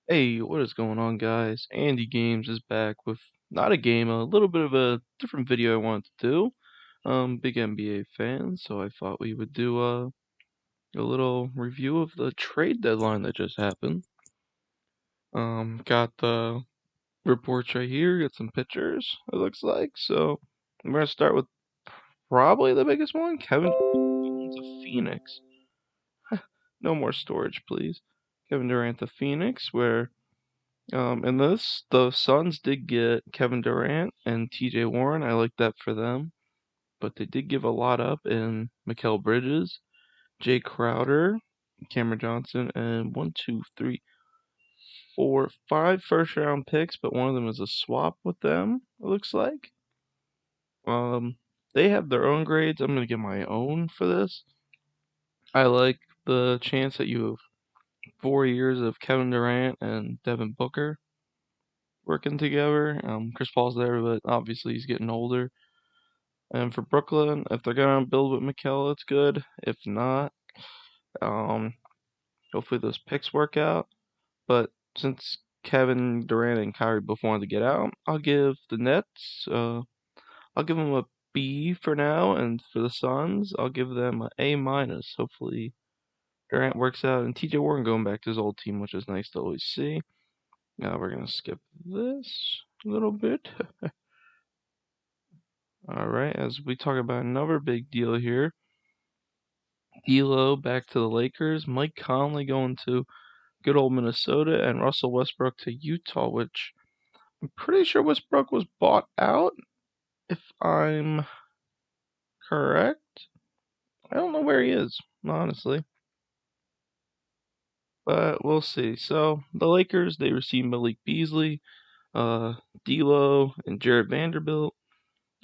Hey, what is going on, guys? Andy Games is back with not a game, a little bit of a different video I wanted to do. Big NBA fan, so I thought we would do a little review of the trade deadline that just happened. Got the reports right here, got some pictures, it looks like. So I'm gonna start with probably the biggest one, Kevin Durant to Phoenix. No more storage, please. Kevin Durant to Phoenix, where in this, the Suns did get Kevin Durant and TJ Warren. I like that for them. But they did give a lot up in Mikal Bridges, Jay Crowder, Cameron Johnson, and one, two, three, four, five first round picks, but one of them is a swap with them, it looks like. Um, they have their own grades. I'm gonna get my own for this. I like the chance that you have 4 years of Kevin Durant and Devin Booker working together. Chris Paul's there, but obviously he's getting older. And for Brooklyn, if they're gonna build with Mikal, it's good. If not, um, hopefully those picks work out. But since Kevin Durant and Kyrie both wanted to get out, I'll give the Nets. I'll give them a B for now, and for the Suns, I'll give them an A minus. Hopefully Durant works out, and TJ Warren going back to his old team, which is nice to always see. Now we're gonna skip this a little bit. All right, as we talk about another big deal here, D'Lo back to the Lakers, Mike Conley going to good old Minnesota, and Russell Westbrook to Utah, which I'm pretty sure Westbrook was bought out, if I'm correct. I don't know where he is, honestly, but we'll see. So the Lakers, they received Malik Beasley, uh, D'Lo, and Jared Vanderbilt.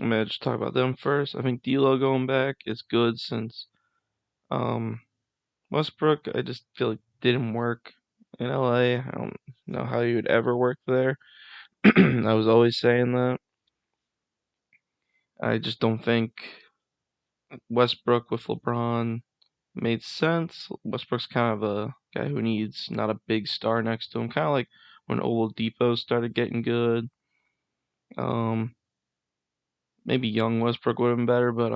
I'm gonna just talk about them first. I think D'Lo going back is good since um Westbrook, I just feel like didn't work in LA. I don't know how he would ever work there. I was always saying that. I just don't think Westbrook with LeBron made sense. Westbrook's kind of a guy who needs not a big star next to him, kind of like when Oladipo started getting good. Um, Maybe young Westbrook would have been better, but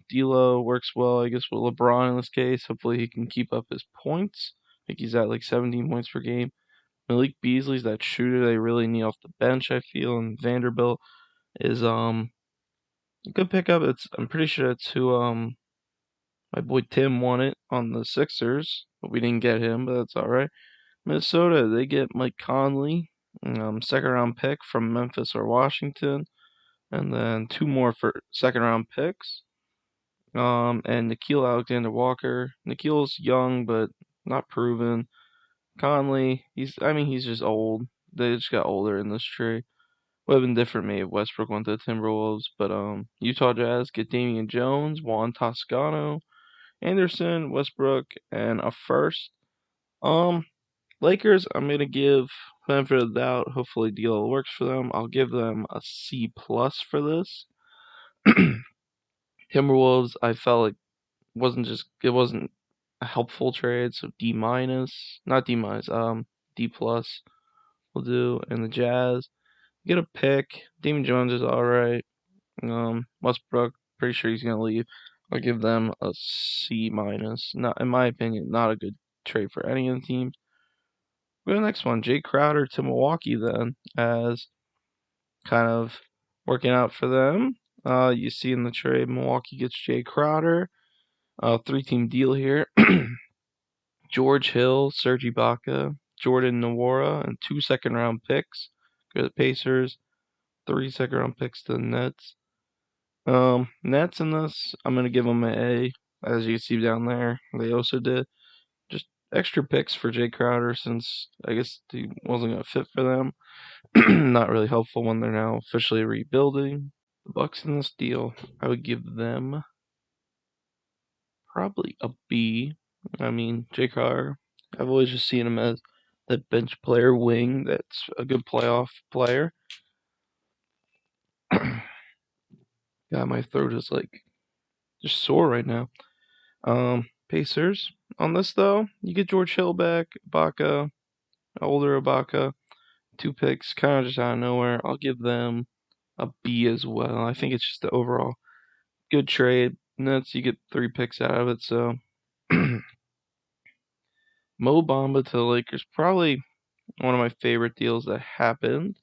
D'Lo works well, I guess, with LeBron in this case. Hopefully, he can keep up his points. I think he's at like 17 points per game. Malik Beasley's that shooter they really need off the bench, I feel, and Vanderbilt is a good pickup. It's I'm pretty sure it's who my boy Tim won it on the Sixers, but we didn't get him, but that's all right. Minnesota, they get Mike Conley, second round pick from Memphis or Washington, and then two more for second round picks. And Nikhil Alexander Walker. Nikhil's young but not proven. Conley, he's just old. They just got older in this tree. Would have been different maybe if Westbrook went to the Timberwolves, but Utah Jazz get Damian Jones, Juan Toscano, Anderson, Westbrook, and a first. Um, Lakers, I'm gonna give benefit of the doubt. Hopefully, deal works for them. I'll give them a C plus for this. Timberwolves, I felt like it wasn't a helpful trade, so D minus, not D minus, D plus will do. And the Jazz get a pick. Damon Jones is all right. Westbrook, pretty sure he's gonna leave. I'll give them a C minus. Not, in my opinion, not a good trade for any of the teams. Go to the next one, Jay Crowder to Milwaukee. Then, as kind of working out for them. You see in the trade, Milwaukee gets Jay Crowder. Three-team deal here. George Hill, Serge Ibaka, Jordan Nwora, and two second-round picks. Go to the Pacers. Three second-round picks to the Nets. Nets in this, I'm gonna give them an A, as you can see down there. They also did just extra picks for Jay Crowder since I guess he wasn't gonna fit for them. Not really helpful when they're now officially rebuilding. The Bucks in this deal, I would give them probably a B. I mean, Jay Crowder, I've always just seen him as that bench player wing that's a good playoff player. God, my throat is like just sore right now. Pacers on this though, you get George Hill back, Baca, older Ibaka. 2 picks, kind of just out of nowhere. I'll give them a B as well. I think it's just the overall good trade. Nets, you get 3 picks out of it, so Mo Bamba to the Lakers, probably one of my favorite deals that happened.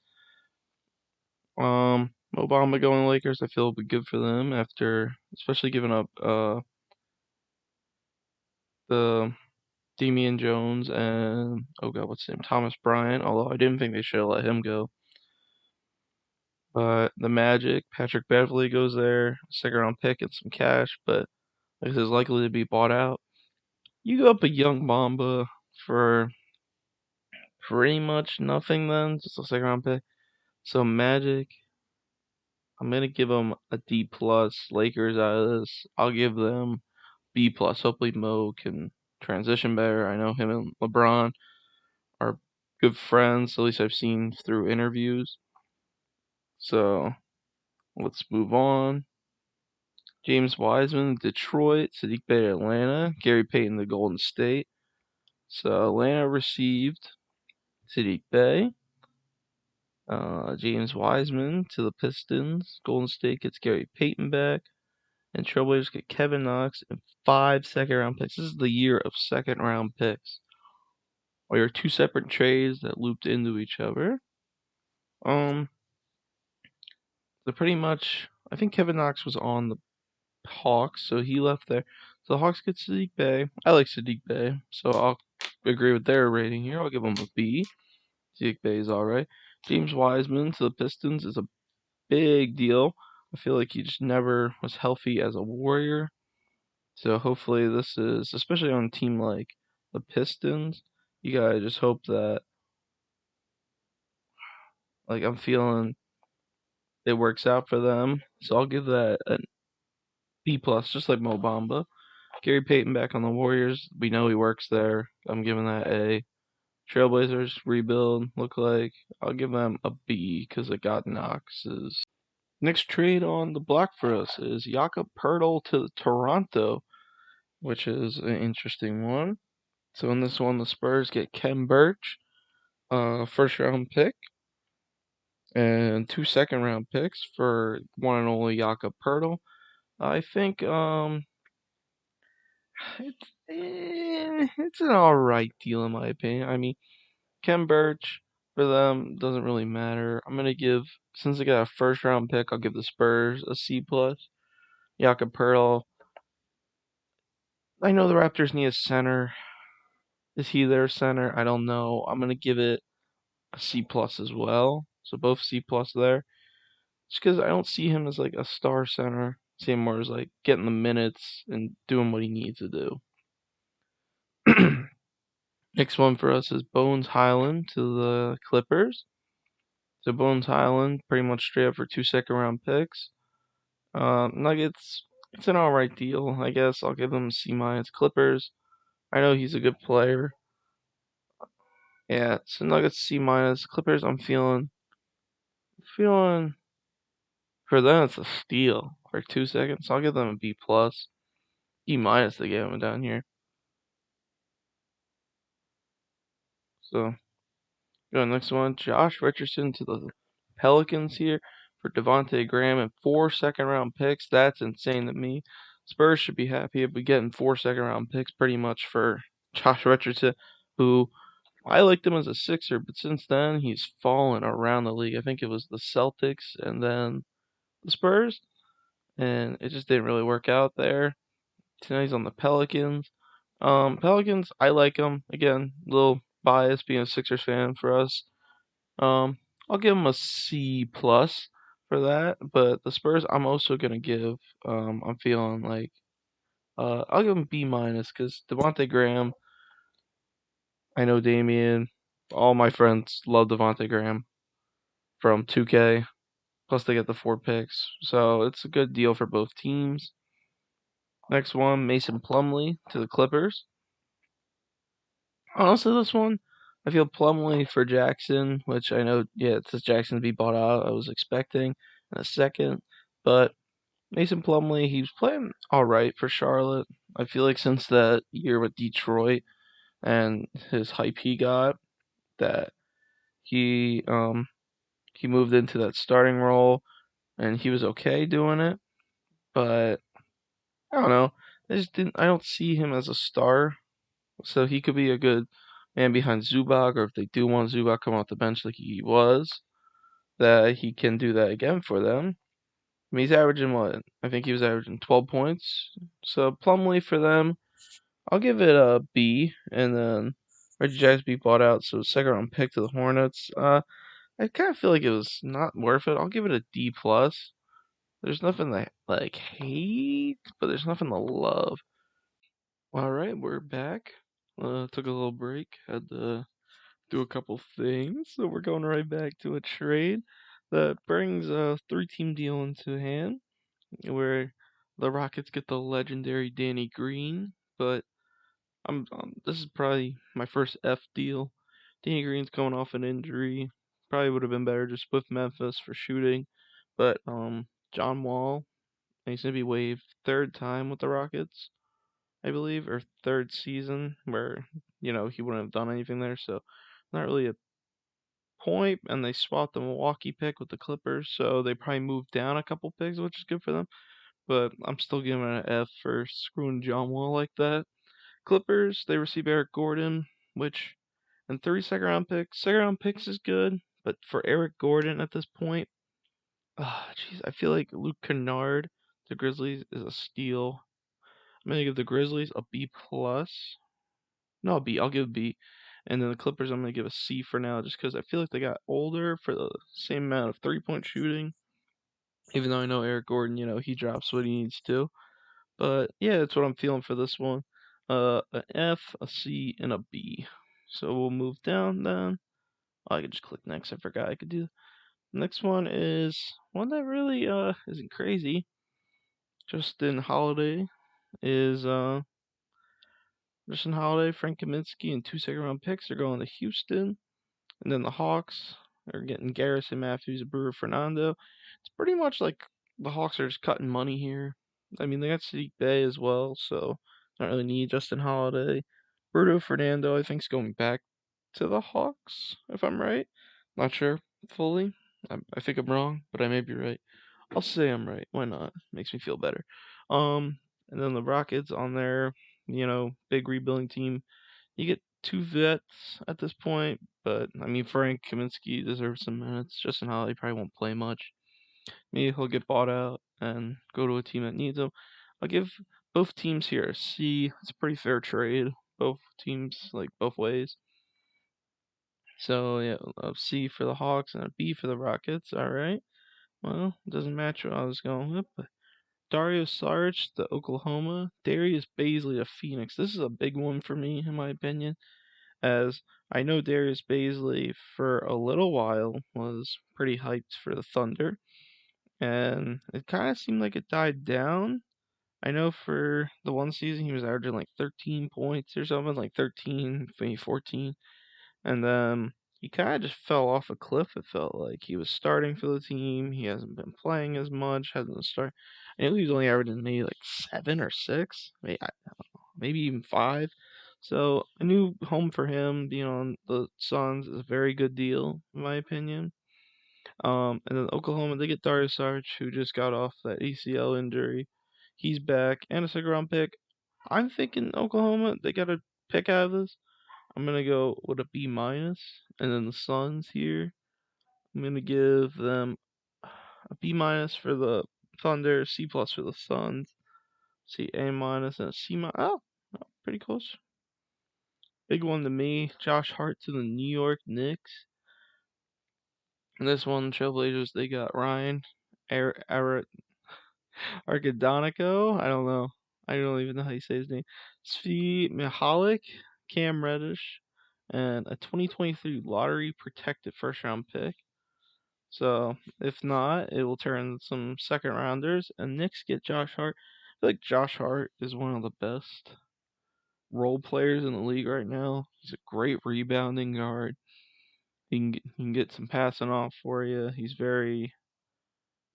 Mo Bamba going to the Lakers, I feel will be good for them after, especially giving up the Damian Jones and oh god, what's his name? Thomas Bryant. Although I didn't think they should have let him go. But the Magic, Patrick Beverly goes there, 2nd round pick and some cash, but like is likely to be bought out. You go up a young Mamba for pretty much nothing then, just a 2nd round pick. So Magic, I'm gonna give them a D plus. Lakers out of this, I'll give them B plus. Hopefully Mo can transition better. I know him and LeBron are good friends, at least I've seen through interviews. So let's move on. James Wiseman, Detroit, Sadiq Bey, Atlanta, Gary Payton, the Golden State. So Atlanta received Sadiq Bey, James Wiseman to the Pistons. Golden State gets Gary Payton back, and Trailblazers get Kevin Knox and 5 2nd round picks. This is the year of 2nd round picks. Or your 2 separate trades that looped into each other. So pretty much, I think Kevin Knox was on the Hawks, so he left there. So the Hawks get Sadiq Bey. I like Sadiq Bey, so I'll agree with their rating here. I'll give him a B. Sadiq Bey is alright. James Wiseman to the Pistons is a big deal. I feel like he just never was healthy as a Warrior. So hopefully this is, especially on a team like the Pistons, you gotta just hope that, like, I'm feeling it works out for them. So I'll give that a B plus, just like Mo Bamba. Gary Payton back on the Warriors. We know he works there. I'm giving that A. Trailblazers rebuild look like I'll give them a B because it got Knox's. Next trade on the block for us is Jakob Poeltl to Toronto, which is an interesting one. So in this one, the Spurs get Khem Birch, 1st round pick, and 2 2nd round picks for one and only Jakob Poeltl. I think it's an alright deal in my opinion. I mean, Khem Birch for them doesn't really matter. I'm gonna give, since they got a 1st round pick, I'll give the Spurs a C plus. Jakob Poeltl. I know the Raptors need a center. Is he their center? I don't know. I'm gonna give it a C plus as well. So both C plus there. Just because I don't see him as like a star center. See him more as like getting the minutes and doing what he needs to do. Next one for us is Bones Highland to the Clippers. So Bones Highland pretty much straight up for 2 2nd round picks. Nuggets, it's an alright deal, I guess. I'll give them a C minus. Clippers, I know he's a good player. Yeah, so Nuggets C minus. Clippers, I'm feeling for them it's a steal for 2 seconds. I'll give them a B plus. E minus they gave him down here. So go next one. Josh Richardson to the Pelicans here for Devontae Graham and 4 2nd round picks. That's insane to me. Spurs should be happy if we getting 4 2nd round picks pretty much for Josh Richardson, who I liked him as a Sixer, but since then he's fallen around the league. I think it was the Celtics and then the Spurs, and it just didn't really work out there. Tonight he's on the Pelicans. Pelicans, I like them. Again, a little biased being a Sixers fan for us. I'll give them a C plus for that. But the Spurs, I'm also gonna give. I'm feeling like I'll give them B minus because Devontae Graham. I know Damian. All my friends love Devontae Graham from 2K. Plus they get the 4 picks, so it's a good deal for both teams. Next one, Mason Plumlee to the Clippers. Honestly, this one, I feel Plumlee for Jackson, which I know, yeah, it says Jackson to be bought out. I was expecting in a second, but Mason Plumlee, he was playing all right for Charlotte. I feel like since that year with Detroit and his hype he got, that he moved into that starting role and he was okay doing it, but I don't know. I don't see him as a star, so he could be a good man behind Zubac, or if they do want Zubac come off the bench like he was, that he can do that again for them. I mean, he's averaging what? I think he was averaging 12 points. So Plumlee for them, I'll give it a B. And then Reggie Jackson bought out, so second round pick to the Hornets. I kind of feel like it was not worth it. I'll give it a D plus. There's nothing to like hate, but there's nothing to love. All right, we're back. Took a little break, had to do a couple things, so we're going right back to a trade that brings a three-team deal into hand, where the Rockets get the legendary Danny Green, but this is probably my first F deal. Danny Green's coming off an injury. Probably would have been better just with Memphis for shooting, but John Wall, he's gonna be waived third time with the Rockets, I believe, or third season where he wouldn't have done anything there, so not really a point. And they swapped the Milwaukee pick with the Clippers, so they probably moved down a couple picks, which is good for them. But I'm still giving it an F for screwing John Wall like that. Clippers, they receive Eric Gordon, which and 32nd round picks. Second round picks is good, but for Eric Gordon at this point, jeez, I feel like Luke Kennard, the Grizzlies, is a steal. I'm gonna give the Grizzlies a B plus. No, a B. I'll give a B. And then the Clippers, I'm gonna give a C for now, just because I feel like they got older for the same amount of 3-point shooting. Even though I know Eric Gordon, he drops what he needs to. But yeah, that's what I'm feeling for this one. An F, a C, and a B. So we'll move down then. Oh, I could just click next. I forgot I could do. Next one is one that really isn't crazy. Justin Holiday is Justin Holiday, Frank Kaminsky, and 2 second round picks are going to Houston. And then the Hawks are getting Garrison Matthews, Brewer Fernando. It's pretty much like the Hawks are just cutting money here. I mean, they got Sadiq Bey as well, so don't really need Justin Holiday. Bruno Fernando, I think, is going back to the Hawks, if I'm right. Not sure fully. I think I'm wrong, but I may be right. I'll say I'm right. Why not? Makes me feel better. And then the Rockets on their, big rebuilding team. You get two vets at this point, but I mean Frank Kaminsky deserves some minutes. Justin Holiday probably won't play much. Maybe he'll get bought out and go to a team that needs him. I'll give both teams here a C. It's a pretty fair trade. Both teams like both ways. So yeah, a C for the Hawks and a B for the Rockets. All right. Well, it doesn't match what I was going with, but Dario Saric to Oklahoma, Darius Bazley to Phoenix. This is a big one for me, in my opinion, as I know Darius Bazley for a little while was pretty hyped for the Thunder, and it kind of seemed like it died down. I know for the one season he was averaging like 13 points or something, like 13, maybe 14, and then he kind of just fell off a cliff. It felt like he was starting for the team. He hasn't been playing as much. Hasn't started. I know he's only averaging maybe like 7 or 6, maybe even 5. So a new home for him, being on the Suns, is a very good deal, in my opinion. And then Oklahoma, they get Dario Saric, who just got off that ACL injury. He's back, and a second round pick. I'm thinking Oklahoma, they got a pick out of this. I'm gonna go with a B minus, and then the Suns here. I'm gonna give them a B minus for the Thunder, C plus for the Suns, C A minus, and a C minus. Oh, pretty close. Big one to me, Josh Hart to the New York Knicks. And this one, Trailblazers, they got Ryan Argadonico. I don't know. I don't even know how you say his name. Svi Mihalik, Cam Reddish, and a 2023 lottery protected first round pick. So if not, it will turn some second rounders. And Knicks get Josh Hart. I feel like Josh Hart is one of the best role players in the league right now. He's a great rebounding guard. He can get some passing off for you.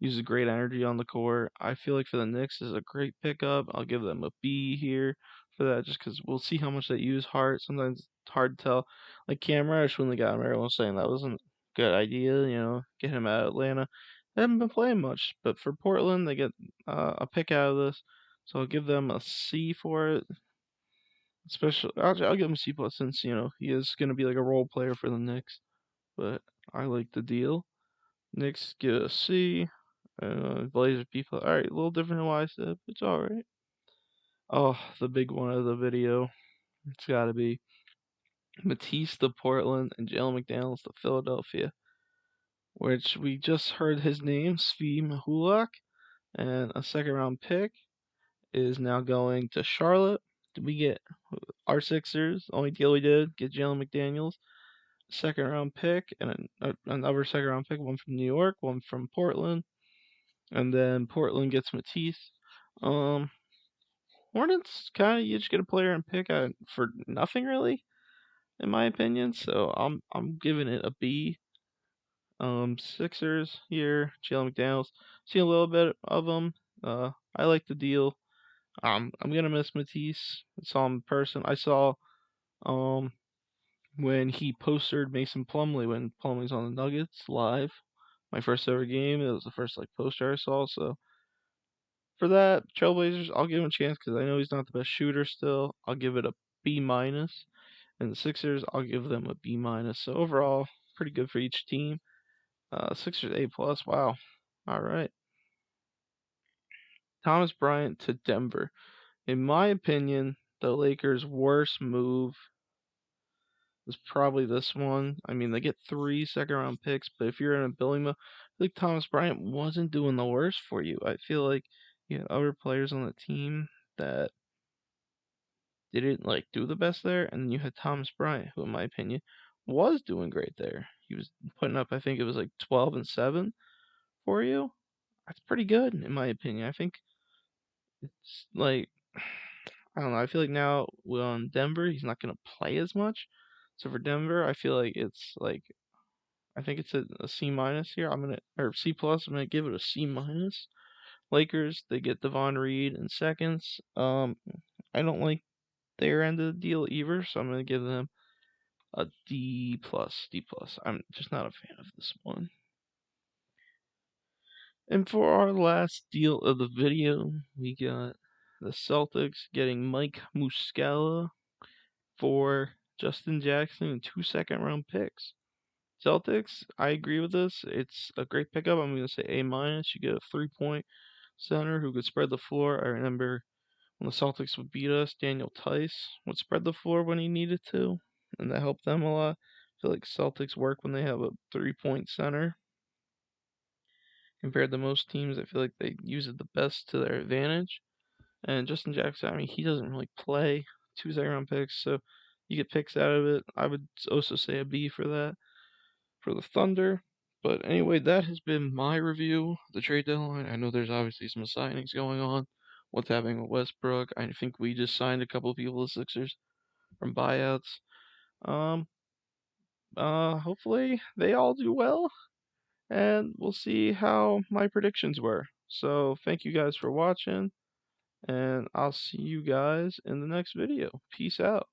Uses great energy on the court. I feel like for the Knicks is a great pickup. I'll give them a B here for that, just because we'll see how much they use Hart. Sometimes hard to tell. Like Cam Reddish, when they got him, everyone was saying that wasn't a good idea. Get him out of Atlanta. They haven't been playing much, but for Portland, they get a pick out of this, so I'll give them a C for it. Especially, I'll give him a C plus since he is going to be like a role player for the Knicks. But I like the deal. Knicks get a C. Blazers B plus. All right, a little different than what I said, but it's all right. Oh, the big one of the video. It's got to be Matisse to Portland and Jalen McDaniels to Philadelphia, which we just heard his name, Svi Mihulak, and a second round pick is now going to Charlotte. Did we get our Sixers? Only deal we did, get Jalen McDaniels, second round pick, and another second round pick, one from New York, one from Portland, and then Portland gets Matisse. Hornets kind of you just get a player and pick for nothing really, in my opinion. So I'm giving it a B. Sixers here, Jalen McDaniels. See a little bit of them. I like the deal. I'm gonna miss Matisse. I saw him in person. I saw when he postered Mason Plumlee when Plumlee's on the Nuggets live. My first ever game. It was the first poster I saw. So for that, Trailblazers, I'll give him a chance because I know he's not the best shooter still. I'll give it a B minus. And the Sixers, I'll give them a B minus. So overall, pretty good for each team. Sixers A plus. Wow. All right. Thomas Bryant to Denver. In my opinion, the Lakers' worst move was probably this one. I mean, they get 3 second-round picks, but if you're in a building mode, I think Thomas Bryant wasn't doing the worst for you. I feel like you had other players on the team that didn't do the best there, and then you had Thomas Bryant, who, in my opinion, was doing great there. He was putting up, I think it was 12 and 7 for you. That's pretty good, in my opinion. I think it's I don't know. I feel like now on Denver, he's not gonna play as much. So for Denver, I feel like it's I think it's a C minus here. Or C plus. I'm gonna give it a C minus. Lakers, they get Devon Reed in seconds. I don't like their end of the deal either, so I'm gonna give them a D plus. D plus. I'm just not a fan of this one. And for our last deal of the video, we got the Celtics getting Mike Muscala for Justin Jackson and 2 second-round picks. Celtics, I agree with this. It's a great pickup. I'm going to say A minus. You get a 3-point center who could spread the floor. I remember when the Celtics would beat us, Daniel Tice would spread the floor when he needed to, and that helped them a lot. I feel like Celtics work when they have a 3-point center. Compared to most teams, I feel like they use it the best to their advantage. And Justin Jackson, I mean, he doesn't really play 2 second-round picks, so you get picks out of it. I would also say a B for that, for the Thunder. But anyway, that has been my review of the trade deadline. I know there's obviously some signings going on. What's happening with Westbrook? I think we just signed a couple of people, the Sixers, from buyouts. Hopefully they all do well, and we'll see how my predictions were. So thank you guys for watching, and I'll see you guys in the next video. Peace out.